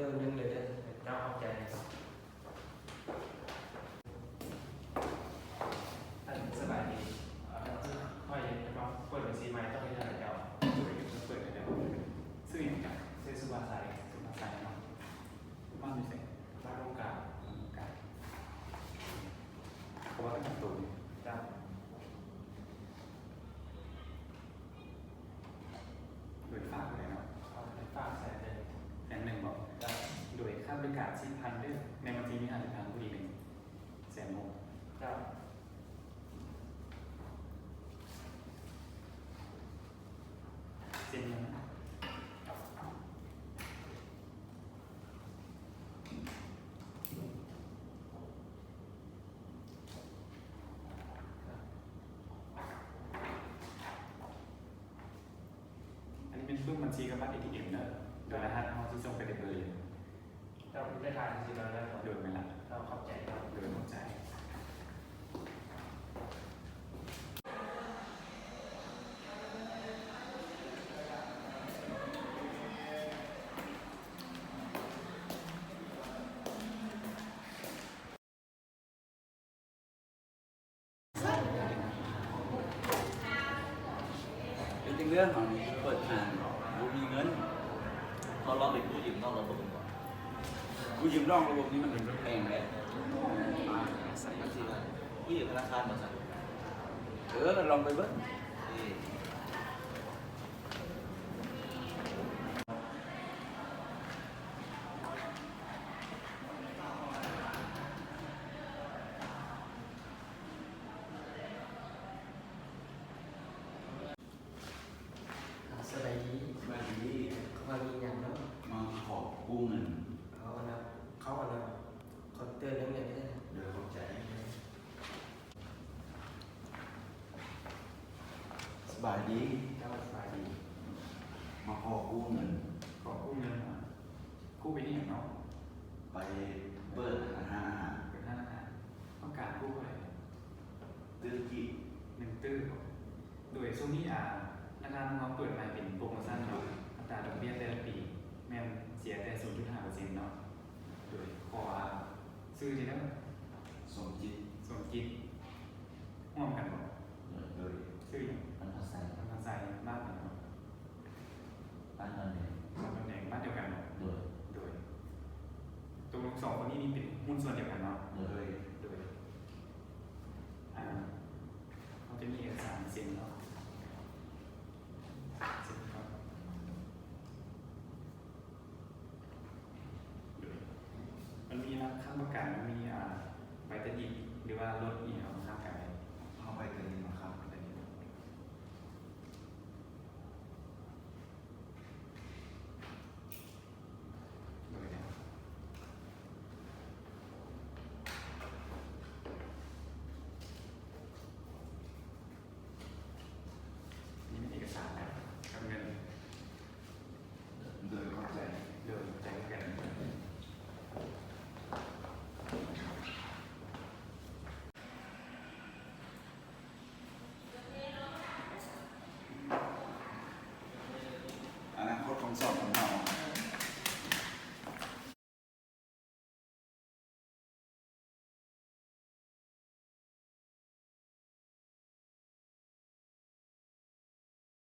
เตอร์นึงเลยเจ้าเอาใจท่านสบายดีค่อยจะต้องเปิดบัญชีใหม่ต้องให้ท่านเจ้าช่วยเปิดให้เจ้าซื้ออย่างกับซื้อสุภาษัยเนาะบ้านมีเสร็จบ้านโรงการเพราะว่าต้องตูนเจ้าโดยฝากเลยเนาะเอาไปฝากแสนเลย1,000บอกโดยค่าบริการ4,000ด้วยในวันที่มี50,000ผู้ดี100,000เจ้าเซ็นยังเป็นรูปบัญชีกับบัตร ATM เนอะโดยรหัสเขาที่ส่งไปได้เลยเราได้ทานจริงๆแล้วนะโดยไม่ละเราเข้าใจครับโดยเข้าใจเป็นเรื่องของเปิดทางกูมีเงินเขาล็อกเป็นผู้ยืมนอกระบบก่อนผู้ยืมนอกระบบนี้มันเป็นแพงเลยใส่บัญชีอะไรผู้ยืมธนาคารมาใส่ลองไปเบิ้ลสบายดีเขามีอย่างเนาะมาขอกู้เงินเขาเอานะคอนเตอร์นึงเลยโดยเข้าใจสบายดี เจ้าสบายดี มาขอกู้เงิน ขอกู้เงินกู้ไปนี่เนาะไปเปิดอาหาร เป็นธนาคารต้องการกู้อะไร ตื้อกี่1 ตื้อโดยช่วงนี้ธนาคารน้องเปิดมาเป็นโปรโมชั่นเนาะอัตราดอกเบี้ยแต่ละปีแม่นเสียแต่ 0.5% เนาะโดยขอซื้อที่นั่นสมจิตร่วมกันบอกโดยซื้ออย่าง มันทัศน์ ทำใจบ้านกันเนาะ บ้านเราเนี่ย ตำแหน่งบ้านเดียวกันเนาะโดยตกลง2 คนนี้เป็นหุ้นส่วนเดียวกันเนาะโดยเขาจะมีเอกสารเซ็นเนาะเซ็นครับมันมีค่าประกันมันมีใบตัดดิบหรือว่ารถอีกเอาค่ากัน เข้าไปกันดีไหม